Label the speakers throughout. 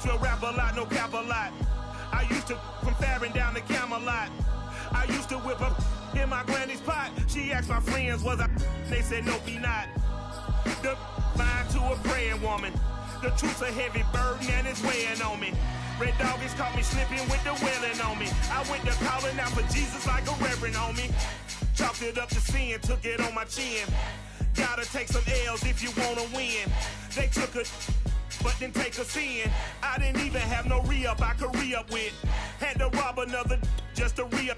Speaker 1: Nashville rap a lot, no cap a lot. I used to from Farron down to Camelot. I used to whip up in my granny's pot. She asked my friends, was I? They said, no, be not. The line to a praying woman. The truth's a heavy burden and it's weighing on me. Red doggies caught me slipping with the wailing on me. I went to calling out for Jesus like a reverend on me. Chalked it up to sin, took it on my chin. Gotta take some L's if you wanna win. They took a but didn't take a sin. I didn't even have no re-up I could re-up with. Had to rob another just to re-up.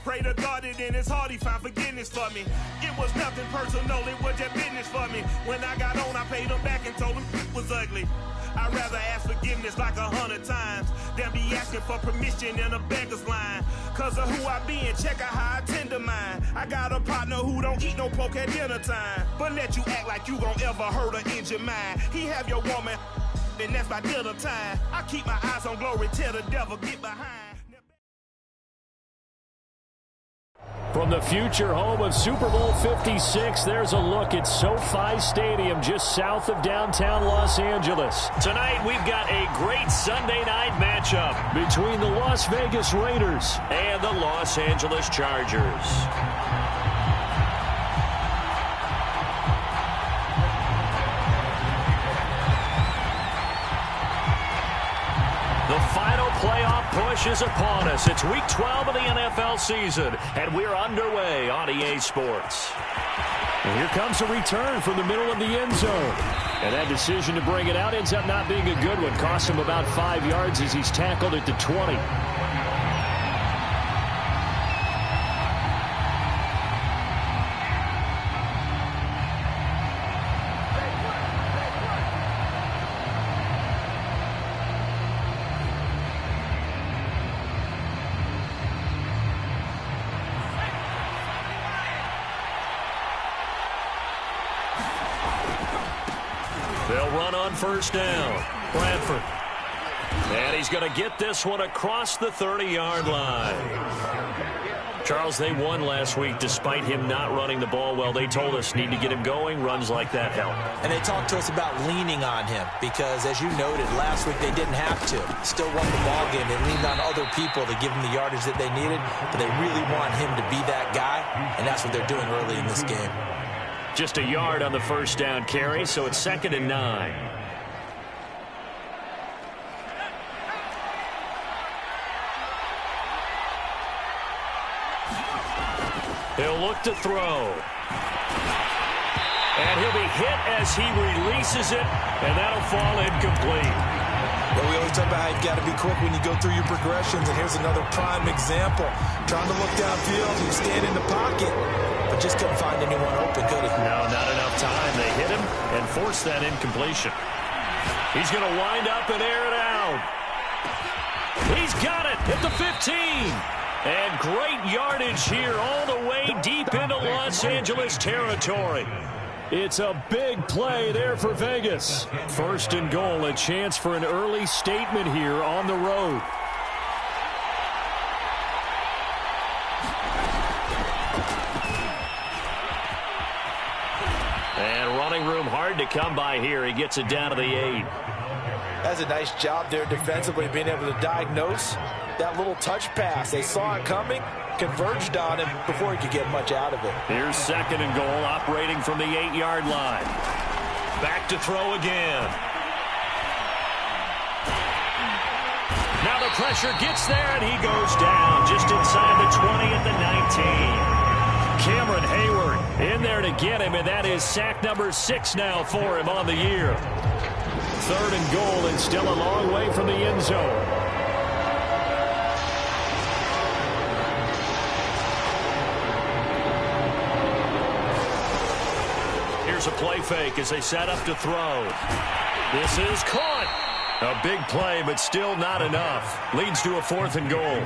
Speaker 1: Pray to God that in his heart he found forgiveness for me. It was nothing personal, it was just business for me. When I got on, I paid him back and told him it was ugly. I'd rather ask forgiveness like 100 times than be asking for permission in a beggar's line. Cause of who I be and check out how I tend to mine. I got a partner who don't eat no pork at dinner time, but let you act like you gon' ever hurt or injure mine. He have your woman, and that's by dinner time. I keep my eyes on glory, tell the devil get behind.
Speaker 2: From the future home of Super Bowl 56, there's a look at SoFi Stadium just south of downtown Los Angeles. Tonight, we've got a great Sunday night matchup between the Las Vegas Raiders and the Los Angeles Chargers. The final playoff push is upon us. It's Week 12 of the NFL season, and we're underway on EA Sports. And here comes a return from the middle of the end zone. And that decision to bring it out ends up not being a good one. Cost him about 5 yards as he's tackled at the 20. They'll run on first down. Bradford. And he's going to get this one across the 30-yard line. Charles, they won last week despite him not running the ball well. They told us need to get him going. Runs like that help.
Speaker 3: And they talked to us about leaning on him because, as you noted, last week they didn't have to. Still won the ball game. They leaned on other people to give them the yardage that they needed, but they really want him to be that guy, and that's what they're doing early in this game.
Speaker 2: Just a yard on the first down carry, so it's 2nd and 9. He'll look to throw. And he'll be hit as he releases it, and that'll fall incomplete.
Speaker 3: Well, we always talk about how you've got to be quick when you go through your progressions, and here's another prime example. Trying to look downfield, he stand in the pocket, but just couldn't find anyone open, could he?
Speaker 2: No, not enough time. They hit him and forced that incompletion. He's going to wind up and air it out. He's got it at the 15. And great yardage here all the way deep into Los Angeles territory. It's a big play there for Vegas. 1st and goal, a chance for an early statement here on the road. And running room hard to come by here. He gets it down to the 8.
Speaker 3: That's a nice job there defensively, being able to diagnose that little touch pass. They saw it coming, converged on him before he could get much out of it.
Speaker 2: Here's 2nd and goal, operating from the 8-yard line. Back to throw again. Now the pressure gets there, and he goes down just inside the 20 at the 19. Cameron Hayward in there to get him, and that is sack number 6 now for him on the year. 3rd and goal, and still a long way from the end zone. Here's a play fake as they set up to throw. This is caught. A big play, but still not enough. Leads to a 4th and goal.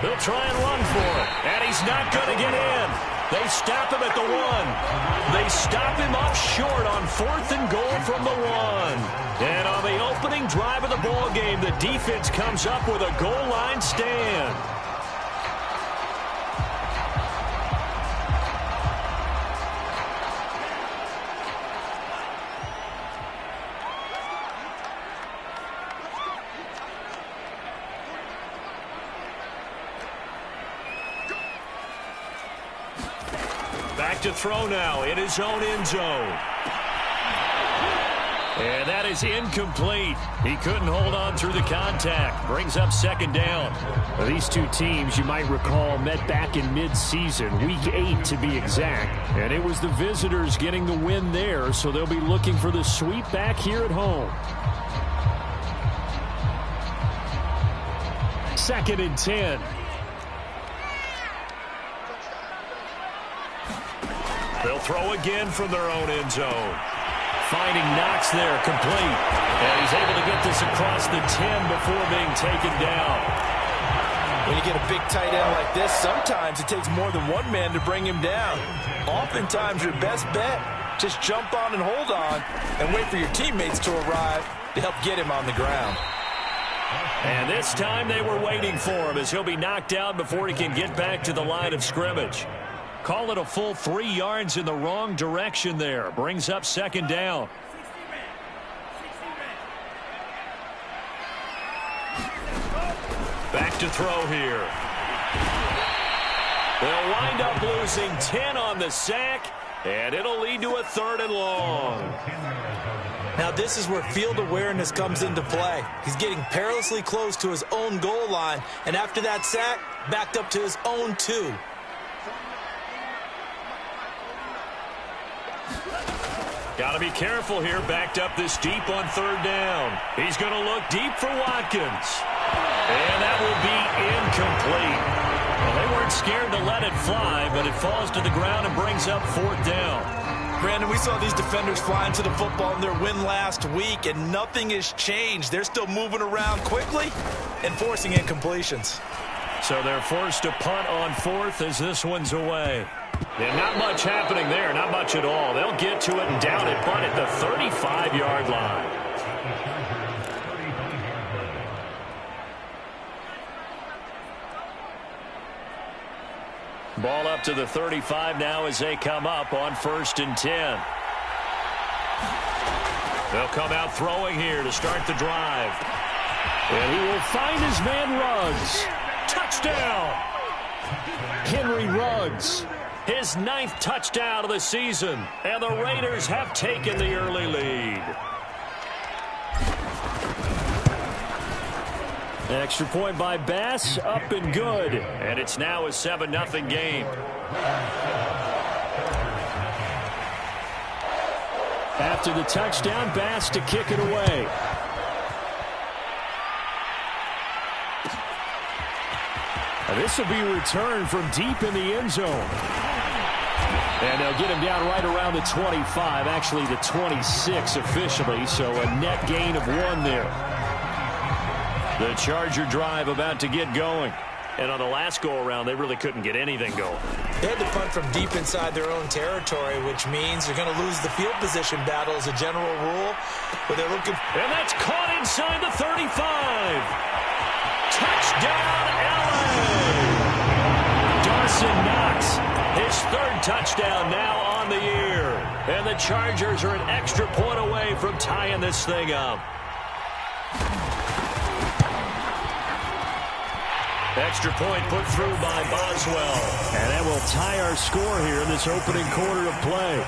Speaker 2: They'll try and run for it, and he's not going to get in. They stop him at the 1. They stop him up short on 4th and goal from the 1. And on the opening drive of the ball game, the defense comes up with a goal line stand. Back to throw now in his own end zone. And that is incomplete. He couldn't hold on through the contact. Brings up second down.
Speaker 4: Well, these two teams, you might recall, met back in mid-season, week 8 to be exact. And it was the visitors getting the win there, so they'll be looking for the sweep back here at home. 2nd and 10.
Speaker 2: They'll throw again from their own end zone. Finding Knox there, complete. And he's able to get this across the 10 before being taken down.
Speaker 3: When you get a big tight end like this, sometimes it takes more than one man to bring him down. Oftentimes, your best bet, just jump on and hold on and wait for your teammates to arrive to help get him on the ground.
Speaker 2: And this time they were waiting for him as he'll be knocked out before he can get back to the line of scrimmage. Call it a full 3 yards in the wrong direction there. Brings up second down. Back to throw here. They'll wind up losing 10 on the sack, and it'll lead to a 3rd and long.
Speaker 3: Now this is where field awareness comes into play. He's getting perilously close to his own goal line, and after that sack, backed up to his own 2.
Speaker 2: Got to be careful here, backed up this deep on 3rd down. He's going to look deep for Watkins. And that will be incomplete. Well, they weren't scared to let it fly, but it falls to the ground and brings up 4th down.
Speaker 3: Brandon, we saw these defenders fly into the football in their win last week, and nothing has changed. They're still moving around quickly and forcing incompletions.
Speaker 2: So they're forced to punt on 4th as this one's away. Yeah, not much happening there, not much at all. They'll get to it and down it, punt at the 35-yard line. Ball up to the 35 now as they come up on 1st and 10. They'll come out throwing here to start the drive.
Speaker 4: And he will find his man Ruggs.
Speaker 2: Touchdown!
Speaker 4: Henry Ruggs.
Speaker 2: His 9th touchdown of the season, and the Raiders have taken the early lead.
Speaker 4: An extra point by Bass, up and good.
Speaker 2: And it's now a 7-0 game.
Speaker 4: After the touchdown, Bass to kick it away. This will be returned from deep in the end zone. And they'll get him down right around the 25, actually the 26 officially, so a net gain of 1 there.
Speaker 2: The Charger drive about to get going. And on the last go-around, they really couldn't get anything going.
Speaker 3: They had to punt from deep inside their own territory, which means they're going to lose the field position battle as a general rule. But they're looking.
Speaker 2: And that's caught inside the 35. Touchdown, LA! Dawson Knox, his 3rd touchdown now on the year. And the Chargers are an extra point away from tying this thing up. Extra point put through by Boswell.
Speaker 4: And that will tie our score here in this opening quarter of play.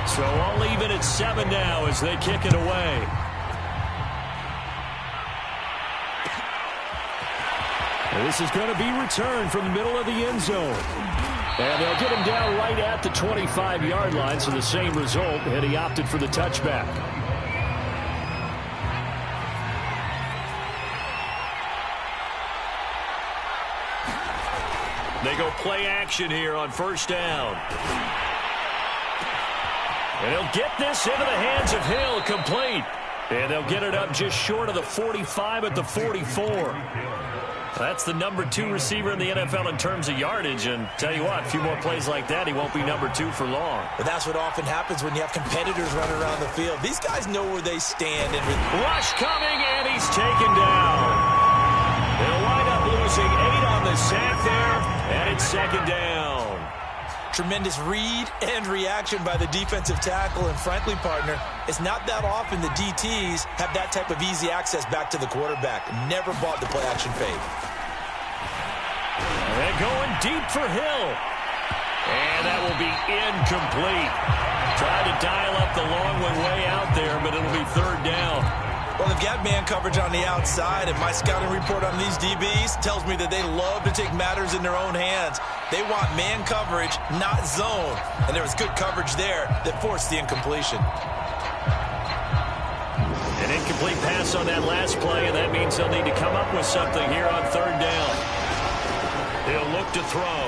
Speaker 2: So all even at 7 now as they kick it away.
Speaker 4: And this is going to be returned from the middle of the end zone. And they'll get him down right at the 25-yard line, so the same result, and he opted for the touchback.
Speaker 2: They go play action here on 1st down. And he'll get this into the hands of Hill, complete. And they'll get it up just short of the 45 at the 44. That's the number 2 receiver in the NFL in terms of yardage. And tell you what, a few more plays like that, he won't be number 2 for long.
Speaker 3: But that's what often happens when you have competitors running around the field. These guys know where they stand. And
Speaker 2: rush coming, and he's taken down. They'll wind up losing 8 on the sack there, and it's 2nd down.
Speaker 3: Tremendous read and reaction by the defensive tackle. And frankly, partner, it's not that often the DTs have that type of easy access back to the quarterback. Never bought the play-action fade.
Speaker 2: They're going deep for Hill. And that will be incomplete. Tried to dial up the long one way out there, but it'll be third down.
Speaker 3: Well, they've got man coverage on the outside, and my scouting report on these DBs tells me that they love to take matters in their own hands. They want man coverage, not zone. And there was good coverage there that forced the incompletion.
Speaker 2: An incomplete pass on that last play, and that means they'll need to come up with something here on third down. He'll look to throw.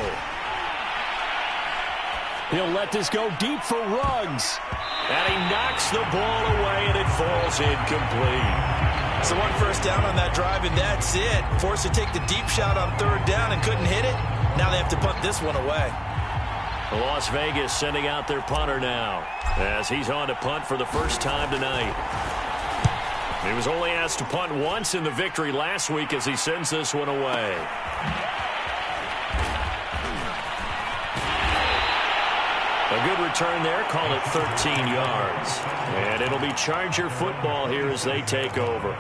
Speaker 4: He'll let this go deep for Ruggs.
Speaker 2: And he knocks the ball away, and it falls incomplete.
Speaker 3: So one first down on that drive, and that's it. Forced to take the deep shot on third down and couldn't hit it. Now they have to punt this one away.
Speaker 2: Las Vegas sending out their punter now, as he's on to punt for the first time tonight. He was only asked to punt once in the victory last week as he sends this one away. A good return there, call it 13 yards. And it'll be Charger football here as they take over.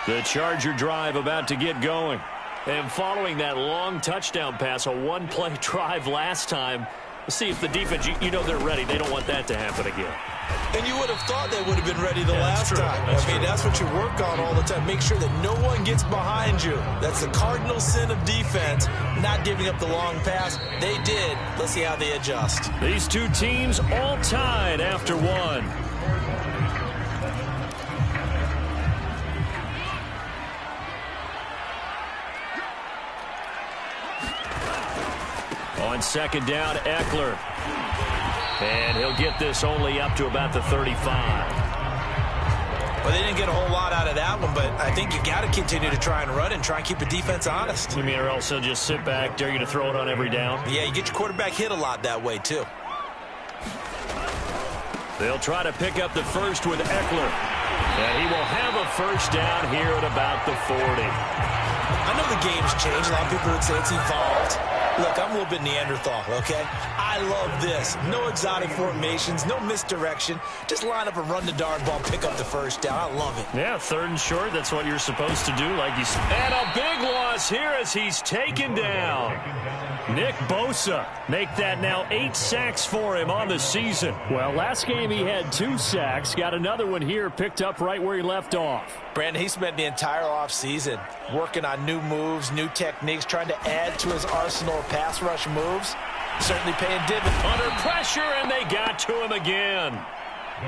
Speaker 2: The Charger drive about to get going. And following that long touchdown pass, a one-play drive last time, let's see if the defense, you know they're ready. They don't want that to happen again.
Speaker 3: And you would have thought they would have been ready the last time. That's what you work on all the time. Make sure that no one gets behind you. That's the cardinal sin of defense, not giving up the long pass. They did. Let's see how they adjust.
Speaker 2: These two teams all tied after one. On second down, Eckler. And he'll get this only up to about the 35.
Speaker 3: Well, they didn't get a whole lot out of that one, but I think you got to continue to try and run and try and keep the defense honest.
Speaker 2: You mean or else they'll just sit back, dare you to throw it on every down?
Speaker 3: Yeah, you get your quarterback hit a lot that way, too.
Speaker 2: They'll try to pick up the first with Eckler. And he will have a first down here at about the 40.
Speaker 3: I know the game's changed. A lot of people would say it's evolved. Look, I'm a little bit Neanderthal, okay? I love this. No exotic formations, no misdirection. Just line up and run the darn ball, pick up the first down. I love it.
Speaker 2: Yeah, third and short, that's what you're supposed to do, like you said. And a big loss here as he's taken down. Nick Bosa make that now 8 sacks for him on the season.
Speaker 4: Well, last game he had 2 sacks. Got another one here, picked up right where he left off.
Speaker 3: Brandon, he spent the entire offseason working on new moves, new techniques, trying to add to his arsenal of pass rush moves. Certainly paying dividends.
Speaker 2: Under pressure, and they got to him again.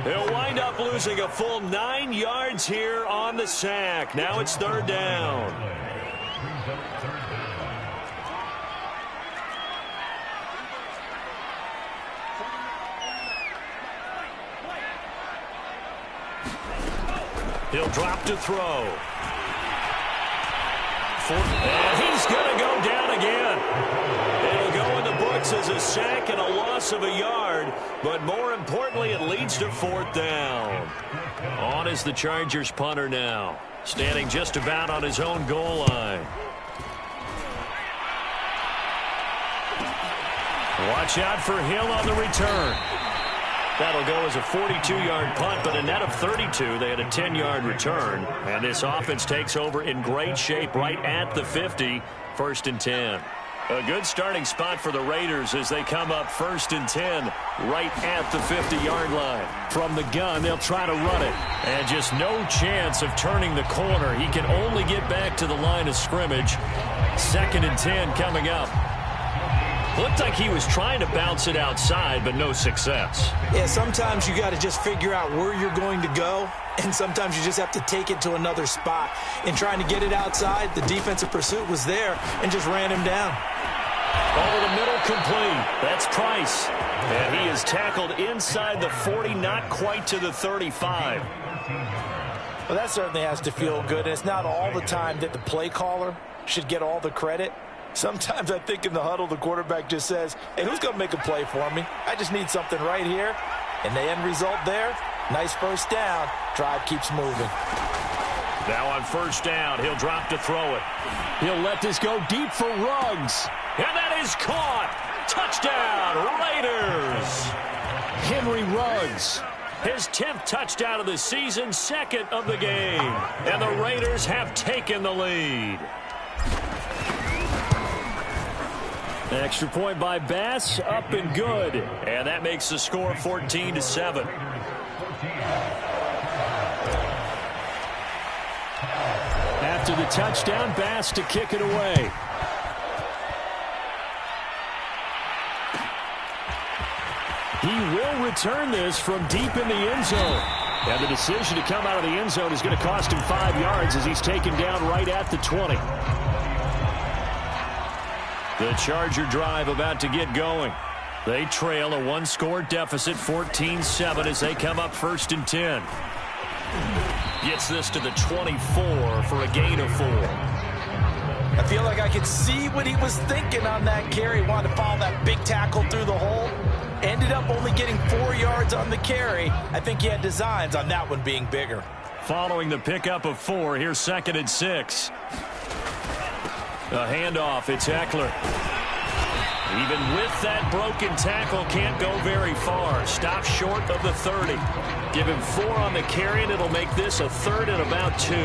Speaker 2: He'll wind up losing a full 9 yards here on the sack. Now it's third down. He'll drop to throw. And he's going to go down again. It'll go in the books as a sack and a loss of a yard, but more importantly, it leads to fourth down. On is the Chargers punter now, standing just about on his own goal line. Watch out for Hill on the return. That'll go as a 42-yard punt, but a net of 32. They had a 10-yard return. And this offense takes over in great shape right at the 50, 1st and 10. A good starting spot for the Raiders as they come up 1st and 10 right at the 50-yard line. From the gun, they'll try to run it. And just no chance of turning the corner. He can only get back to the line of scrimmage. 2nd and 10 coming up. Looked like he was trying to bounce it outside, but no success.
Speaker 3: Yeah, sometimes you got to just figure out where you're going to go, and sometimes you just have to take it to another spot. In trying to get it outside, the defensive pursuit was there and just ran him down.
Speaker 2: Over the middle, complete. That's Price. And he is tackled inside the 40, not quite to the 35.
Speaker 3: Well, that certainly has to feel good. And it's not all the time that the play caller should get all the credit. Sometimes I think in the huddle, the quarterback just says, hey, who's going to make a play for me? I just need something right here. And the end result there, nice first down. Drive keeps moving.
Speaker 2: Now on first down, he'll drop to throw it.
Speaker 4: He'll let this go deep for Ruggs.
Speaker 2: And that is caught. Touchdown, Raiders.
Speaker 4: Henry Ruggs.
Speaker 2: His 10th touchdown of the season, 2nd of the game. And the Raiders have taken the lead. Extra point by Bass, up and good. And that makes the score 14-7.
Speaker 4: After the touchdown, Bass to kick it away. He will return this from deep in the end zone. And the decision to come out of the end zone is going to cost him 5 yards as he's taken down right at the 20.
Speaker 2: The Charger drive about to get going. They trail a one-score deficit, 14-7, as they come up 1st and 10. Gets this to the 24 for a gain of 4.
Speaker 3: I feel like I could see what he was thinking on that carry. Wanted to follow that big tackle through the hole. Ended up only getting 4 yards on the carry. I think he had designs on that one being bigger.
Speaker 2: Following the pickup of 4, here's 2nd and 6. A handoff, it's Eckler. Even with that broken tackle, can't go very far. Stops short of the 30. Give him 4 on the carry, and it'll make this a 3rd and about 2.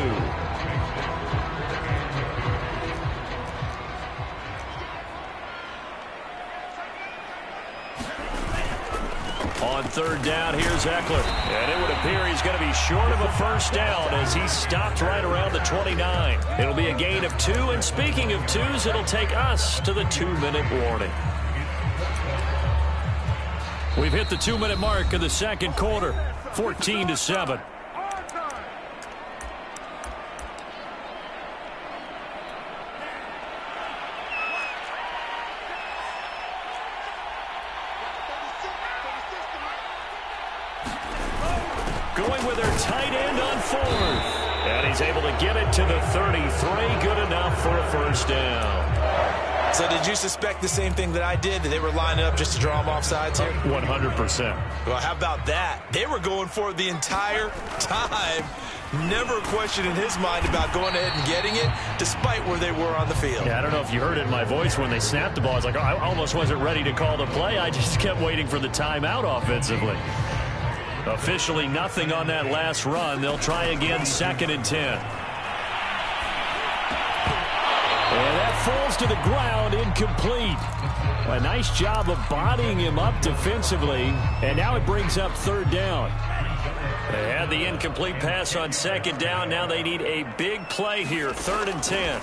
Speaker 2: On 3rd down, here's Eckler. And it would appear he's going to be short of a 1st down as he stopped right around the 29. It'll be a gain of 2. And speaking of 2s, it'll take us to the 2-minute warning. We've hit the 2-minute mark of the 2nd quarter, 14-7. Going with their tight end on 4th. And he's able to get it to the 33. Good enough for a 1st down.
Speaker 3: So did you suspect the same thing that I did, that they were lining up just to draw him offsides here?
Speaker 2: 100%.
Speaker 3: Well, how about that? They were going for it the entire time. Never a question in his mind about going ahead and getting it, despite where they were on the field.
Speaker 2: Yeah, I don't know if you heard it in my voice when they snapped the ball. I was like, oh, I almost wasn't ready to call the play. I just kept waiting for the timeout offensively. Officially nothing on that last run. They'll try again, 2nd and 10. And that falls to the ground, incomplete. A nice job of bodying him up defensively. And now it brings up 3rd down. They had the incomplete pass on 2nd down. Now they need a big play here, 3rd and 10.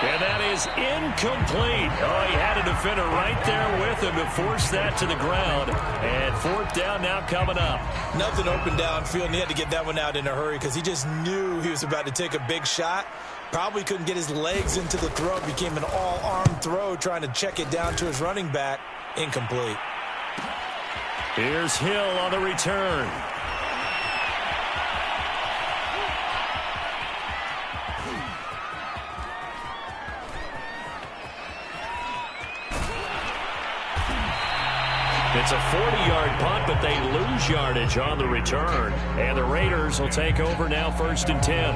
Speaker 2: And that is incomplete. Oh, he had a defender right there with him to force that to the ground. And 4th down now coming up.
Speaker 3: Nothing open downfield, and he had to get that one out in a hurry because he just knew he was about to take a big shot. Probably couldn't get his legs into the throw. Became an all-arm throw trying to check it down to his running back. Incomplete.
Speaker 2: Here's Hill on the return. It's a 40-yard punt, but they lose yardage on the return. And the Raiders will take over now, 1st and 10.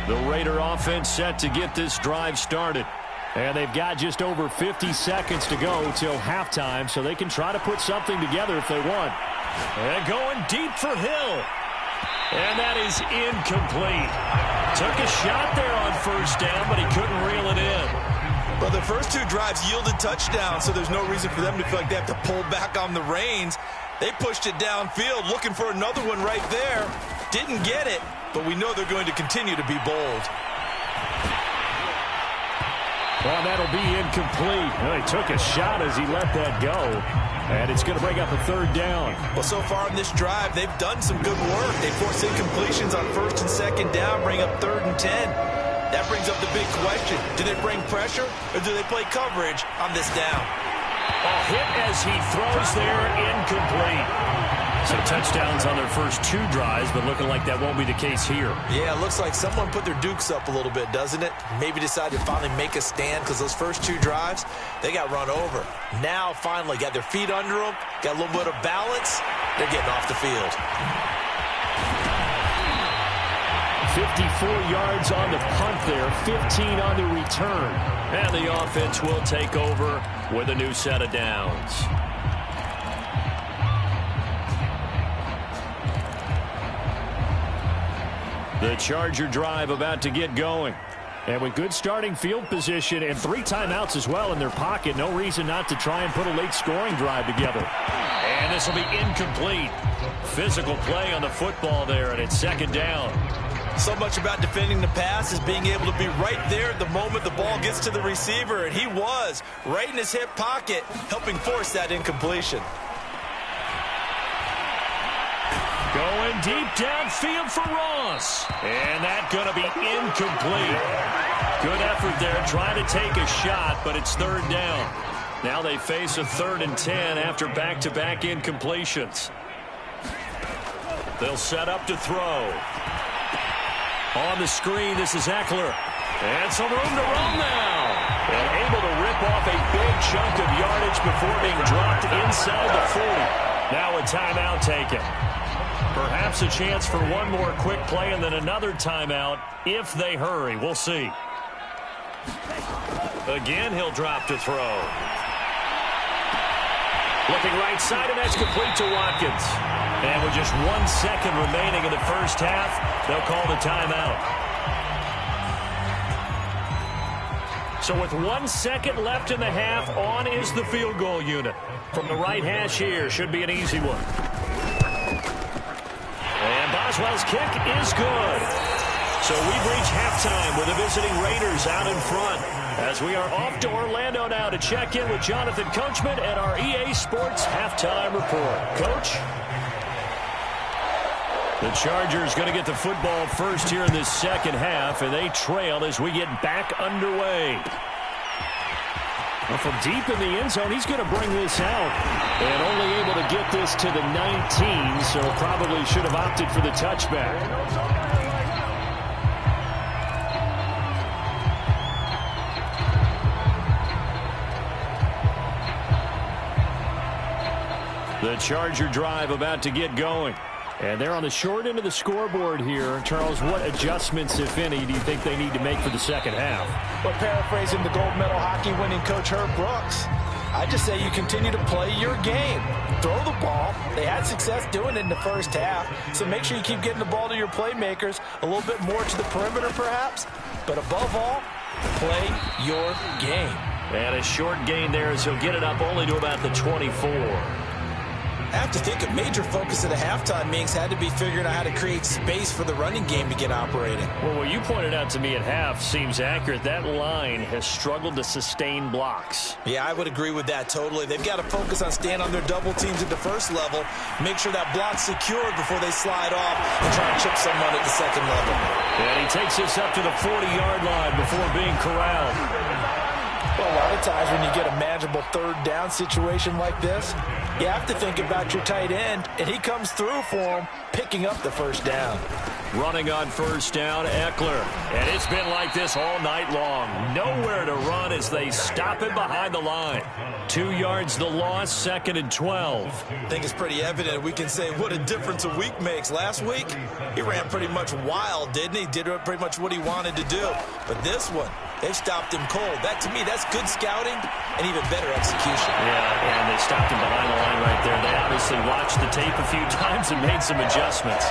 Speaker 2: The Raider offense set to get this drive started. And they've got just over 50 seconds to go till halftime, so they can try to put something together if they want. And going deep for Hill. And that is incomplete. Took a shot there on 1st down, but he couldn't reel it in.
Speaker 3: Well, the first 2 drives yielded touchdowns, so there's no reason for them to feel like they have to pull back on the reins. They pushed it downfield, looking for another one right there. Didn't get it, but we know they're going to continue to be bold.
Speaker 4: Well, that'll be incomplete. Well, he took a shot as he let that go. And it's going to bring up a 3rd down.
Speaker 3: Well, so far in this drive, they've done some good work. They forced incompletions on 1st and 2nd down, bring up 3rd and 10. That brings up the big question. Do they bring pressure or do they play coverage on this down?
Speaker 2: A hit as he throws there, incomplete. So touchdowns on their first 2 drives, but looking like that won't be the case here.
Speaker 3: Yeah, it looks like someone put their dukes up a little bit, doesn't it? Maybe decided to finally make a stand because those first 2 drives, they got run over. Now, finally, got their feet under them, got a little bit of balance. They're getting off the field.
Speaker 4: 54 yards on the punt there, 15 on the return.
Speaker 2: And the offense will take over with a new set of downs. The Charger drive about to get going.
Speaker 4: And with good starting field position and 3 timeouts as well in their pocket, no reason not to try and put a late scoring drive together.
Speaker 2: And this will be incomplete. Physical play on the football there, and it's second down.
Speaker 3: So much about defending the pass is being able to be right there at the moment the ball gets to the receiver, and he was right in his hip pocket, helping force that incompletion.
Speaker 2: Going deep downfield for Ross. And that's going to be incomplete. Good effort there trying to take a shot, but it's third down. Now they face a 3rd and 10 after back-to-back incompletions. They'll set up to throw. On the screen, this is Eckler. And some room to run now. And able to rip off a big chunk of yardage before being dropped inside the 40. Now a timeout taken. Perhaps a chance for one more quick play and then another timeout if they hurry. We'll see. Again, he'll drop to throw. Looking right side, and that's complete to Watkins. And with just 1 second remaining in the first half, they'll call the timeout. So with 1 second left in the half, on is the field goal unit. From the right hash here, should be an easy one. And Boswell's kick is good. So we've reached halftime with the visiting Raiders out in front. As we are off to Orlando now to check in with Jonathan Coachman at our EA Sports Halftime Report. Coach? The Chargers going to get the football first here in this second half, and they trail as we get back underway. Well, from deep in the end zone, he's going to bring this out. And only able to get this to the 19, so probably should have opted for the touchback. The Charger drive about to get going. And they're on the short end of the scoreboard here. Charles, what adjustments, if any, do you think they need to make for the second half?
Speaker 3: Well, paraphrasing the gold medal hockey winning coach Herb Brooks, I just say you continue to play your game. Throw the ball. They had success doing it in the first half, so make sure you keep getting the ball to your playmakers, a little bit more to the perimeter perhaps, but above all, play your game.
Speaker 2: And a short gain there as he'll get it up only to about the 24.
Speaker 3: I have to think a major focus of the halftime meetings had to be figuring out how to create space for the running game to get operating.
Speaker 2: Well, what you pointed out to me at half seems accurate. That line has struggled to sustain blocks.
Speaker 3: Yeah, I would agree with that totally. They've got to focus on staying on their double teams at the first level, make sure that block's secured before they slide off and try to chip someone at the second level.
Speaker 2: And he takes this up to the 40-yard line before being corralled.
Speaker 3: Well, a lot of times when you get a manageable third down situation like this, you have to think about your tight end, and he comes through for him, picking up the first down.
Speaker 2: Running on first down, Eckler. And it's been like this all night long. Nowhere to run as they stop him behind the line. 2 yards the loss, 2nd and 12.
Speaker 3: I think it's pretty evident. We can say what a difference a week makes. Last week, he ran pretty much wild, didn't he? Did pretty much what he wanted to do. But this one, they stopped him cold. That, to me, that's good scouting and even better execution.
Speaker 2: Yeah, and they stopped him behind the line right there. They obviously watched the tape a few times and made some adjustments.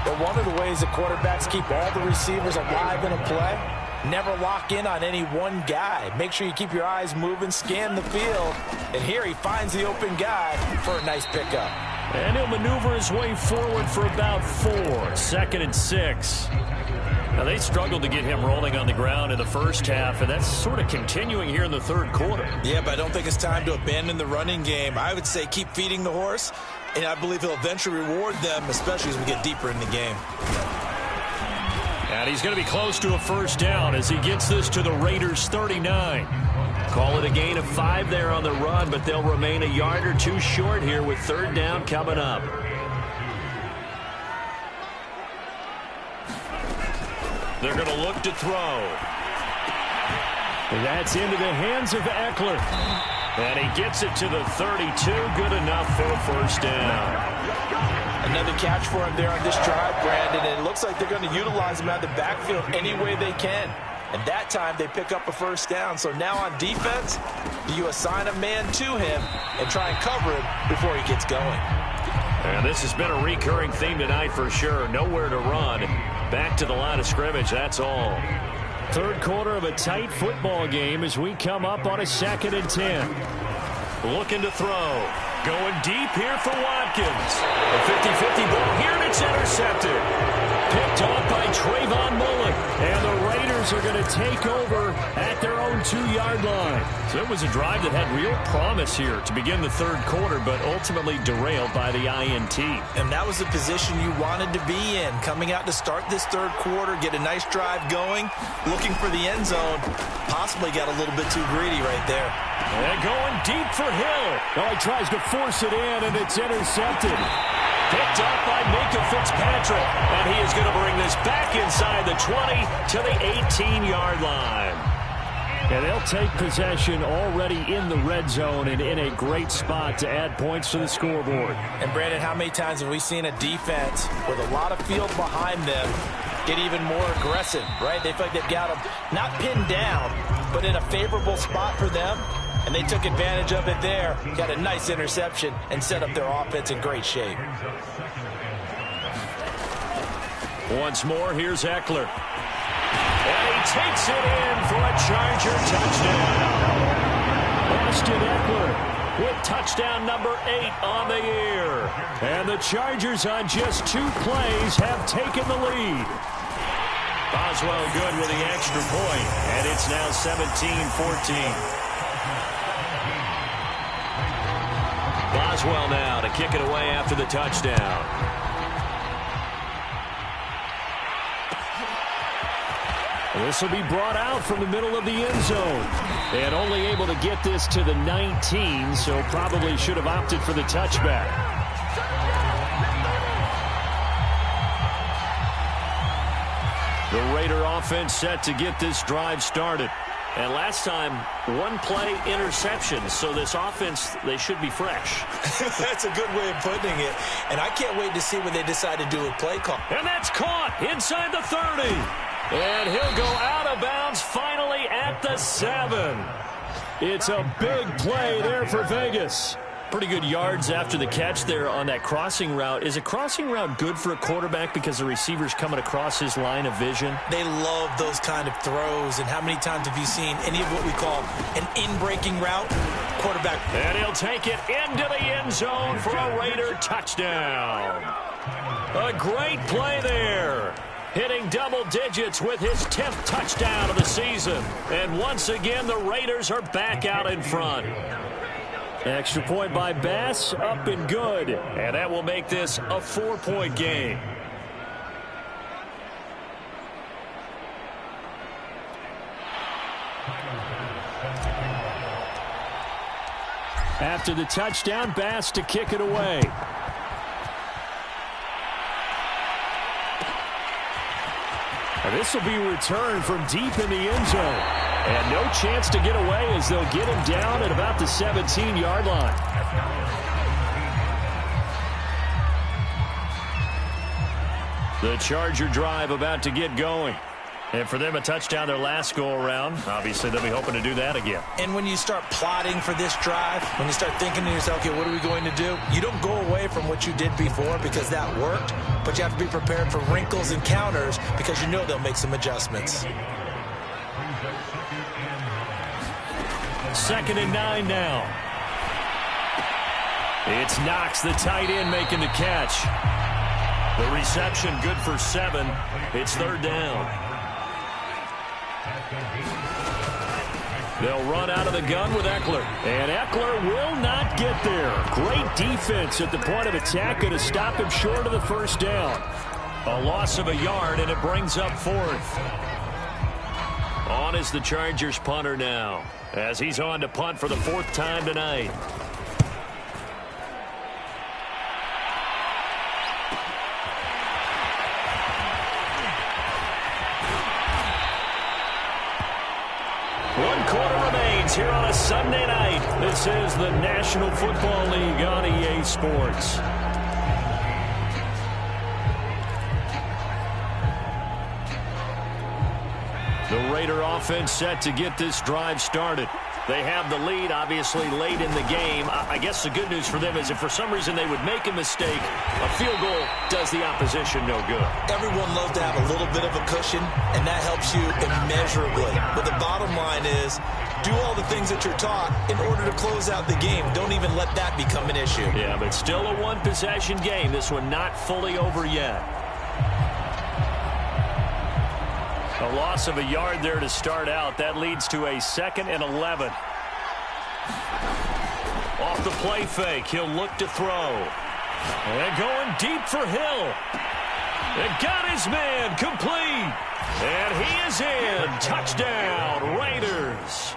Speaker 3: But one of the ways the quarterbacks keep all the receivers alive in a play, never lock in on any one guy. Make sure you keep your eyes moving, scan the field. And here he finds the open guy for a nice pickup.
Speaker 2: And he'll maneuver his way forward for about 4. 2nd and 6. Now, they struggled to get him rolling on the ground in the first half, and that's sort of continuing here in the third quarter.
Speaker 3: Yeah, but I don't think it's time to abandon the running game. I would say keep feeding the horse, and I believe he'll eventually reward them, especially as we get deeper in the game.
Speaker 2: And he's going to be close to a first down as he gets this to the Raiders' 39. Call it a gain of 5 there on the run, but they'll remain a yard or 2 short here with third down coming up. They're going to look to throw.
Speaker 4: That's into the hands of Eckler.
Speaker 2: And he gets it to the 32. Good enough for a first down.
Speaker 3: Another catch for him there on this drive, Brandon, and it looks like they're going to utilize him out of the backfield any way they can. And that time they pick up a first down. So now on defense, do you assign a man to him and try and cover him before he gets going?
Speaker 2: And this has been a recurring theme tonight for sure. Nowhere to run. Back to the line of scrimmage, that's all.
Speaker 4: Third quarter of a tight football game as we come up on a 2nd and 10.
Speaker 2: Looking to throw. Going deep here for Watkins. A 50-50 ball here, and it's intercepted. Picked off by Trayvon Mullen.
Speaker 4: And the Raiders are going to take over at their own 2-yard line.
Speaker 2: So it was a drive that had real promise here to begin the third quarter, but ultimately derailed by the INT.
Speaker 3: And that was the position you wanted to be in. Coming out to start this third quarter, get a nice drive going, looking for the end zone. Possibly got a little bit too greedy right there.
Speaker 2: And going deep for Hill.
Speaker 4: Oh, he tries to force it in, and it's intercepted.
Speaker 2: Picked up by Minka Fitzpatrick. And he is going to bring this back inside the 20 to the 18-yard line.
Speaker 4: And they'll take possession already in the red zone and in a great spot to add points to the scoreboard.
Speaker 3: And, Brandon, how many times have we seen a defense with a lot of field behind them get even more aggressive, right? They feel like they've got them not pinned down, but in a favorable spot for them. And they took advantage of it there, got a nice interception, and set up their offense in great shape.
Speaker 2: Once more, here's Eckler. And he takes it in for a Charger touchdown.
Speaker 4: Austin Eckler
Speaker 2: with touchdown number 8 on the year.
Speaker 4: And the Chargers on just 2 plays have taken the lead.
Speaker 2: Boswell good with the extra point, and it's now 17-14. Boswell now to kick it away after the touchdown.
Speaker 4: This will be brought out from the middle of the end zone. And only able to get this to the 19, so probably should have opted for the touchback.
Speaker 2: The Raider offense set to get this drive started. And last time, 1-play interception. So this offense, they should be fresh.
Speaker 3: That's a good way of putting it. And I can't wait to see what they decide to do with play call.
Speaker 2: And that's caught inside the 30. And he'll go out of bounds finally at the 7.
Speaker 4: It's a big play there for Vegas.
Speaker 2: Pretty good yards after the catch there on that crossing route. Is a crossing route good for a quarterback because the receiver's coming across his line of vision?
Speaker 3: They love those kind of throws. And how many times have you seen any of what we call an in-breaking route? Quarterback.
Speaker 2: And he'll take it into the end zone for a Raider touchdown. A great play there. Hitting double digits with his 10th touchdown of the season. And once again, the Raiders are back out in front.
Speaker 4: Extra point by Bass, up and good.
Speaker 2: And that will make this a 4-point game.
Speaker 4: After the touchdown, Bass to kick it away. And this will be returned from deep in the end zone. And no chance to get away as they'll get him down at about the 17-yard line.
Speaker 2: The Charger drive about to get going. And for them, a touchdown their last go-around. Obviously, they'll be hoping to do that again.
Speaker 3: And when you start plotting for this drive, when you start thinking to yourself, okay, what are we going to do? You don't go away from what you did before because that worked, but you have to be prepared for wrinkles and counters because you know they'll make some adjustments.
Speaker 2: 2nd and 9 now. It's Knox, the tight end, making the catch. The reception good for 7. It's 3rd down. They'll run out of the gun with Eckler.
Speaker 4: And Eckler will not get there. Great defense at the point of attack, going to stop him short of the first down.
Speaker 2: A loss of a yard, and it brings up 4th. On is the Chargers punter now, as he's on to punt for the 4th time tonight. One quarter remains here on a Sunday night. This is the National Football League on EA Sports. Raider offense set to get this drive started. They have the lead, obviously, late in the game. I guess the good news for them is if for some reason they would make a mistake, a field goal does the opposition no good.
Speaker 3: Everyone loves to have a little bit of a cushion, and that helps you immeasurably. But the bottom line is, do all the things that you're taught in order to close out the game. Don't even let that become an issue.
Speaker 2: Yeah, but still a one-possession game. This one not fully over yet. A loss of a yard there to start out. That leads to a 2nd and 11. Off the play fake, he'll look to throw. And going deep for Hill. And got his man complete. And he is in. Touchdown, Raiders.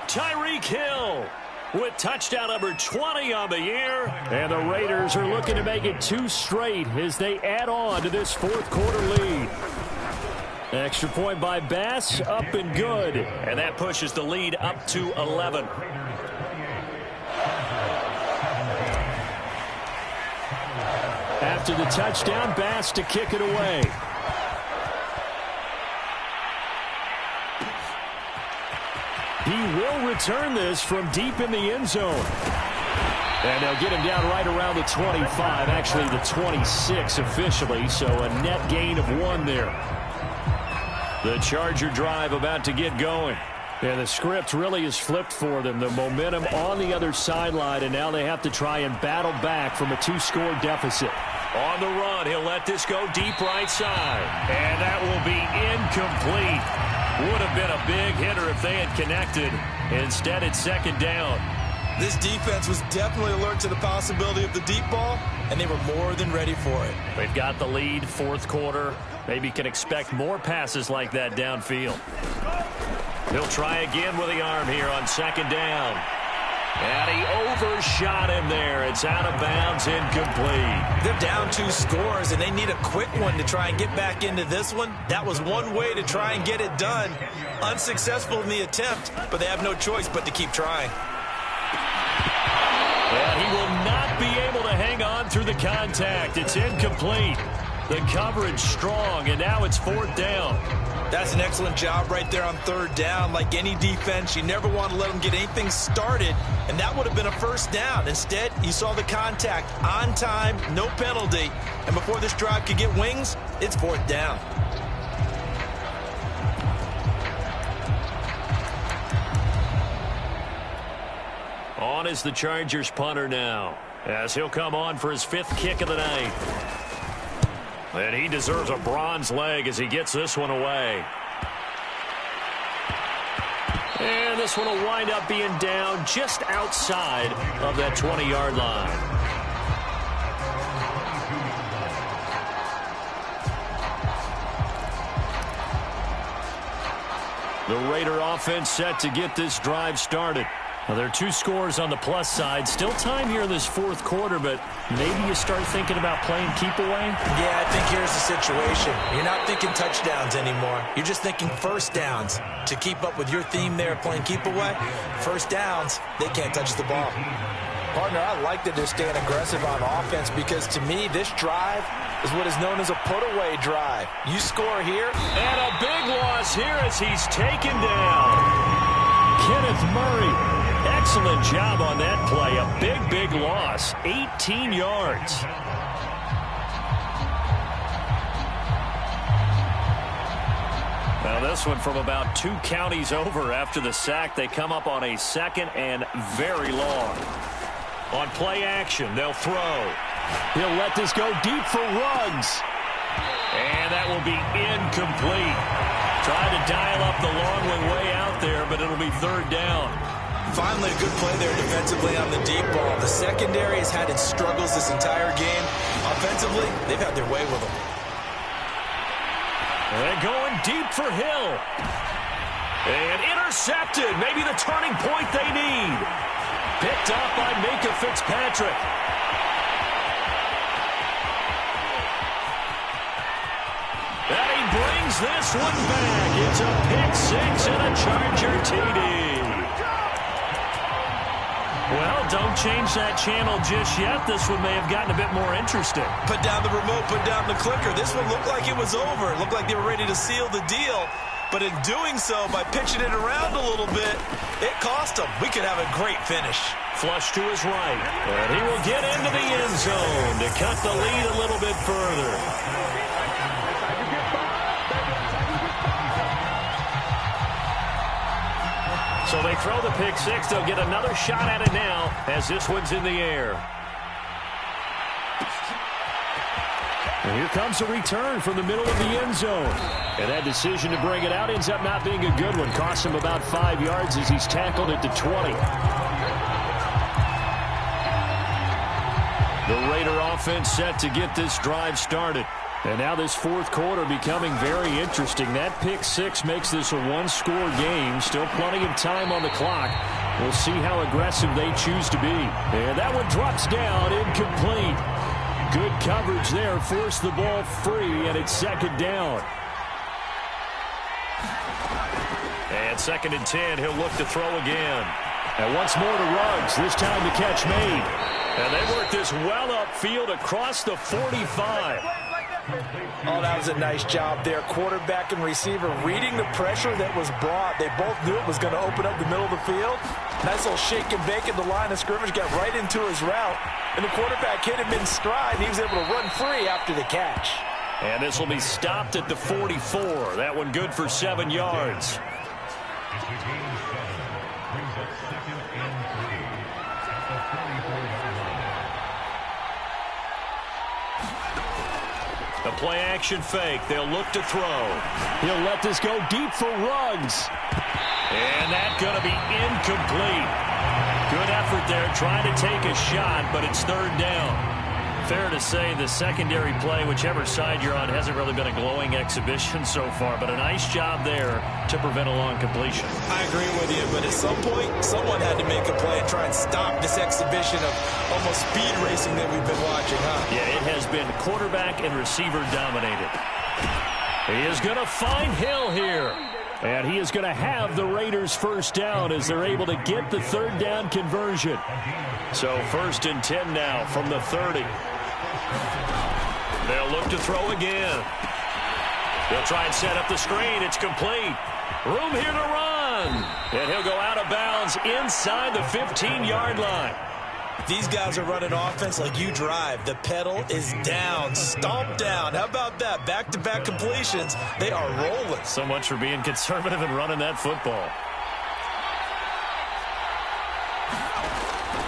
Speaker 2: Tyreek Hill with touchdown number 20 on the year.
Speaker 4: And the Raiders are looking to make it 2 straight as they add on to this 4th quarter lead. Extra point by Bass, up and good.
Speaker 2: And that pushes the lead up to 11.
Speaker 4: After the touchdown, Bass to kick it away. He will return this from deep in the end zone. And they'll get him down right around the 25, actually the 26 officially, so a net gain of 1 there.
Speaker 2: The Charger drive about to get going.
Speaker 4: And the script really is flipped for them. The momentum on the other sideline, and now they have to try and battle back from a 2-score deficit.
Speaker 2: On the run, he'll let this go deep right side. And that will be incomplete. Would have been a big hitter if they had connected. Instead, it's 2nd down.
Speaker 3: This defense was definitely alert to the possibility of the deep ball, and they were more than ready for it.
Speaker 2: They've got the lead, 4th quarter. Maybe can expect more passes like that downfield. He'll try again with the arm here on 2nd down. And he overshot him there. It's out of bounds, incomplete.
Speaker 3: They're down 2 scores, and they need a quick one to try and get back into this one. That was one way to try and get it done. Unsuccessful in the attempt, but they have no choice but to keep trying.
Speaker 2: And he will not be able to hang on through the contact. It's incomplete. The coverage strong, and now it's 4th down.
Speaker 3: That's an excellent job right there on 3rd down. Like any defense, you never want to let them get anything started, and that would have been a 1st down. Instead, you saw the contact on time, no penalty, and before this drive could get wings, it's 4th down.
Speaker 2: On is the Chargers punter now, as he'll come on for his 5th kick of the night. And he deserves a bronze leg as he gets this one away. And this one will wind up being down just outside of that 20-yard line. The Raider offense set to get this drive started. Well, there are 2 scores on the plus side. Still time here in this 4th quarter, but maybe you start thinking about playing keep away?
Speaker 3: Yeah, I think here's the situation. You're not thinking touchdowns anymore. You're just thinking 1st downs. To keep up with your theme there of playing keep away, 1st downs, they can't touch the ball.
Speaker 5: Partner, I like that they're staying aggressive on offense because to me, this drive is what is known as a put-away drive. You score here.
Speaker 2: And a big loss here as he's taken down. Kenneth Murray. Excellent job on that play. A big loss. 18 yards. Now this one from about 2 counties over after the sack. They come up on a 2nd and very long. On play action, they'll throw.
Speaker 4: He'll let this go deep for Ruggs.
Speaker 2: And that will be incomplete. Trying to dial up the long way out there, but it'll be 3rd down.
Speaker 3: Finally, a good play there defensively on the deep ball. The secondary has had its struggles this entire game. Offensively, they've had their way with them.
Speaker 2: And going deep for Hill. And intercepted. Maybe the turning point they need. Picked up by Minkah Fitzpatrick. And he brings this one back. It's a pick 6 and a Charger TD. Well, don't change that channel just yet. This one may have gotten a bit more interesting.
Speaker 3: Put down the remote, put down the clicker. This one looked like it was over. It looked like they were ready to seal the deal.
Speaker 5: but in doing so, by pitching it around a little bit, it cost him. We could have a great finish.
Speaker 2: Flush to his right, and he will get into the end zone to cut the lead a little bit further. So they throw the pick six. They'll get another shot at it now as this one's in the air.
Speaker 4: And here comes a return from the middle of the end zone. And that decision to bring it out ends up not being a good one. Costs him about 5 yards as he's tackled at the 20. The Raider offense set to get this drive started. And now this fourth quarter becoming very interesting. That pick six makes this a one-score game. Still plenty of time on the clock. We'll see how aggressive they choose to be. And that one drops down, incomplete. Good coverage there. Forced the ball free, and it's second down.
Speaker 2: And 2nd and 10. He'll look to throw again.
Speaker 4: And once more to Ruggs. This time the catch made.
Speaker 2: And they work this well upfield across the 45.
Speaker 5: Oh, that was a nice job there. Quarterback and receiver reading the pressure that was brought. They both knew it was going to open up the middle of the field. Nice little shake and bake at the line of scrimmage. Got right into his route. And the quarterback hit him in stride. And he was able to run free after the catch.
Speaker 2: And this will be stopped at the 44. That one good for 7 yards. The play-action fake. They'll look to throw.
Speaker 4: He'll let this go deep for Ruggs.
Speaker 2: And that's going to be incomplete. Good effort there trying to take a shot, but it's third down. Fair to say the secondary play, whichever side you're on, hasn't really been a glowing exhibition so far, but a nice job there to prevent a long completion.
Speaker 5: I agree with you, but at some point, someone had to make a play and try and stop this exhibition of almost speed racing that we've been watching, huh?
Speaker 2: Yeah, it has been quarterback and receiver dominated. He is going to find Hill here.
Speaker 4: And he is going to have the Raiders first down as they're able to get the third down conversion.
Speaker 2: So 1st and 10 now from the 30. They'll look to throw again. They'll try and set up the screen. It's complete. Room here to run. And he'll go out of bounds inside the 15-yard line.
Speaker 5: These guys are running offense like you drive. The pedal is down, stomped down. How about that? Back-to-back completions. They are rolling.
Speaker 2: So much for being conservative and running that football.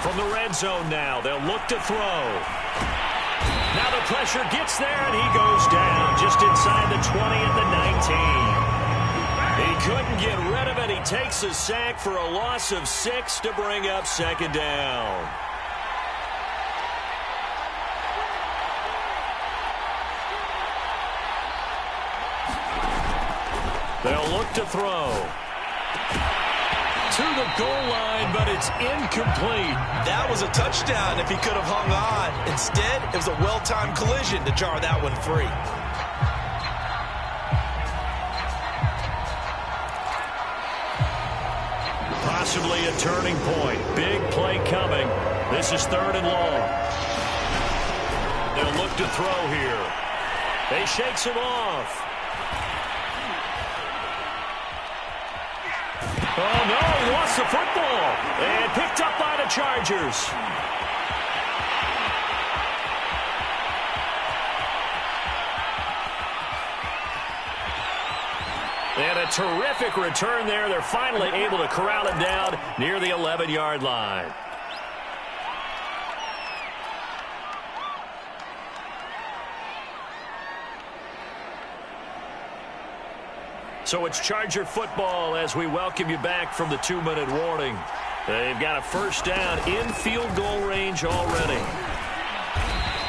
Speaker 2: From the red zone now, they'll look to throw. Now the pressure gets there, and he goes down just inside the 20 at the 19. He couldn't get rid of it. He takes a sack for a loss of 6 to bring up second down. They'll look to throw. To the goal line, but it's incomplete.
Speaker 5: That was a touchdown if he could have hung on. Instead, it was a well-timed collision to jar that one free.
Speaker 2: Possibly a turning point. Big play coming. This is 3rd and long. They'll look to throw here. They shakes him off. Oh, no, he lost the football. And picked up by the Chargers. And a terrific return there. They're finally able to corral him down near the 11-yard line. So it's Charger football as we welcome you back from the 2-minute warning. They've got a first down in field goal range already.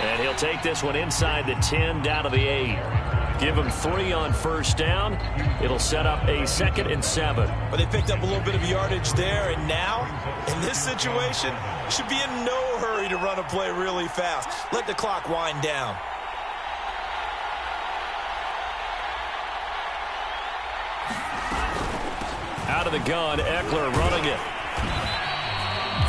Speaker 2: And he'll take this one inside the 10 down to the 8. Give him 3 on first down. It'll set up a 2nd and 7.
Speaker 5: But they picked up a little bit of yardage there, and now, in this situation, should be in no hurry to run a play really fast. Let the clock wind down.
Speaker 2: Out of the gun, Eckler running it.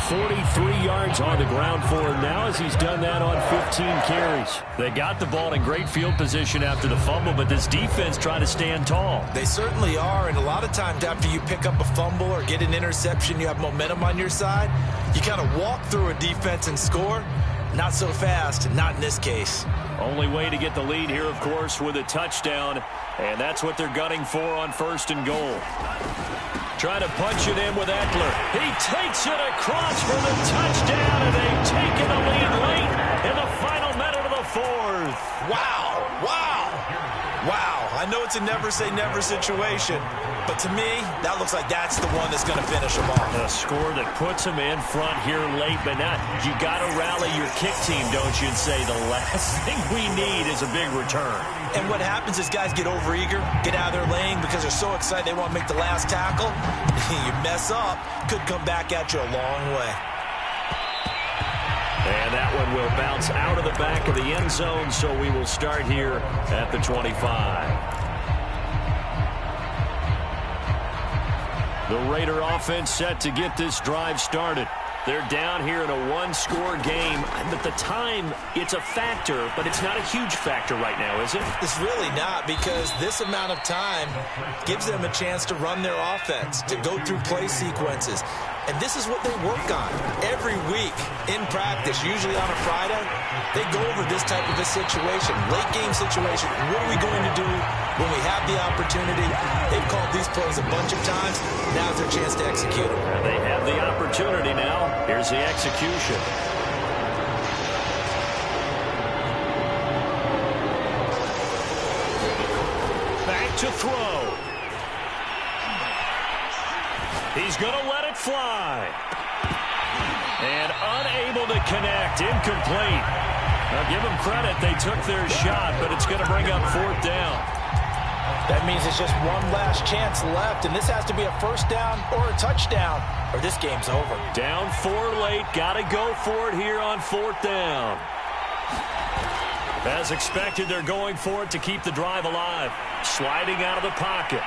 Speaker 4: 43 yards on the ground for him now as he's done that on 15 carries. They got the ball in great field position after the fumble, but this defense trying to stand tall.
Speaker 3: They certainly are, and a lot of times after you pick up a fumble or get an interception, you have momentum on your side. You kind of walk through a defense and score. Not so fast, not in this case.
Speaker 2: Only way to get the lead here, of course, with a touchdown, and that's what they're gunning for on 1st and goal. Trying to punch it in with Eckler. He takes it across for the touchdown, and they've taken the lead late in the final minute of the 4th.
Speaker 3: Wow, wow, wow. I know it's a never-say-never situation, but to me, that looks like that's the one that's going to finish them off.
Speaker 2: A score that puts them in front here late, but not. You got to rally your kick team, don't you, and say the last thing we need is a big return.
Speaker 3: And what happens is guys get overeager, get out of their lane because they're so excited they want to make the last tackle. You mess up, could come back at you a long way.
Speaker 2: And that one will bounce out of the back of the end zone, so we will start here at the 25. The Raider offense set to get this drive started. They're down here in a one-score game. But the time, it's a factor, but it's not a huge factor right now, is it?
Speaker 3: It's really not, because this amount of time gives them a chance to run their offense, to go through play sequences. And this is what they work on every week in practice, usually on a Friday. They go over this type of a situation, late-game situation. What are we going to do when we have the opportunity? They've called these plays a bunch of times. Now's their chance to execute them.
Speaker 2: And they have the opportunity now. Here's the execution. Back to throw. He's going to let it fly. And unable to connect. Incomplete. Now, give them credit. They took their shot, but it's going to bring up 4th down.
Speaker 5: That means it's just one last chance left, and this has to be a 1st down or a touchdown, or this game's over.
Speaker 2: Down 4 late. Got to go for it here on 4th down. As expected, they're going for it to keep the drive alive. Sliding out of the pocket.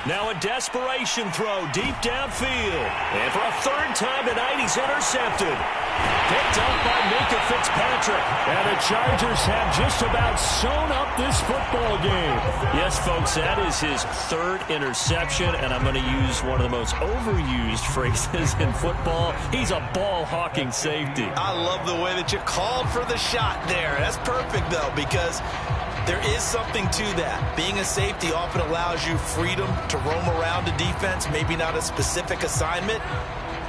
Speaker 2: Now a desperation throw deep downfield. And for a 3rd time tonight, he's intercepted. Picked up by Minka Fitzpatrick.
Speaker 4: And the Chargers have just about sewn up this football game.
Speaker 2: Yes, folks, that is his 3rd interception, and I'm going to use one of the most overused phrases in football. He's a ball-hawking safety.
Speaker 3: I love the way that you called for the shot there. That's perfect, though, because there is something to that. Being a safety often allows you freedom to roam around a defense, maybe not a specific assignment.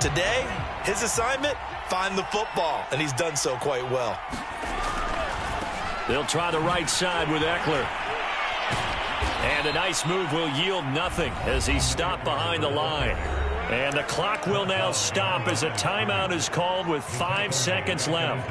Speaker 3: Today, his assignment, find the football, and he's done so quite well.
Speaker 2: They'll try the right side with Eckler. And a nice move will yield nothing as he's stopped behind the line. And the clock will now stop as a timeout is called with 5 seconds left.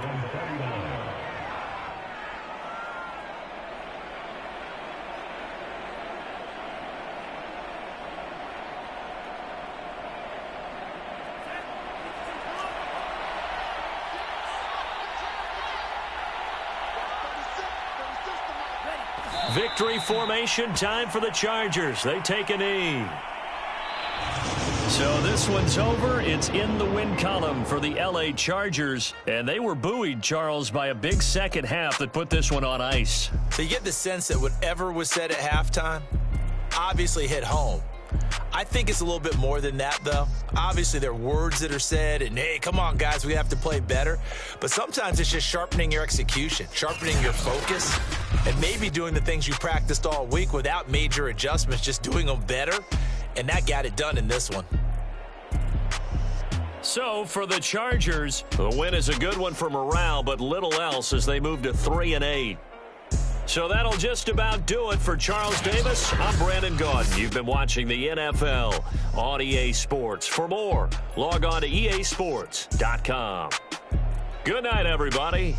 Speaker 2: Victory formation time for the Chargers. They take a knee. So this one's over. It's in the win column for the L.A. Chargers. And they were buoyed, Charles, by a big second half that put this one on ice.
Speaker 3: So you get the sense that whatever was said at halftime obviously hit home. I think it's a little bit more than that, though. Obviously, there are words that are said, and, hey, come on, guys, we have to play better. But sometimes it's just sharpening your execution, sharpening your focus, and maybe doing the things you practiced all week without major adjustments, just doing them better. And that got it done in this one.
Speaker 2: So, for the Chargers, the win is a good one for morale, but little else as they move to 3-8. So that'll just about do it for Charles Davis. I'm Brandon Gaudin. You've been watching the NFL on EA Sports. For more, log on to easports.com. Good night, everybody.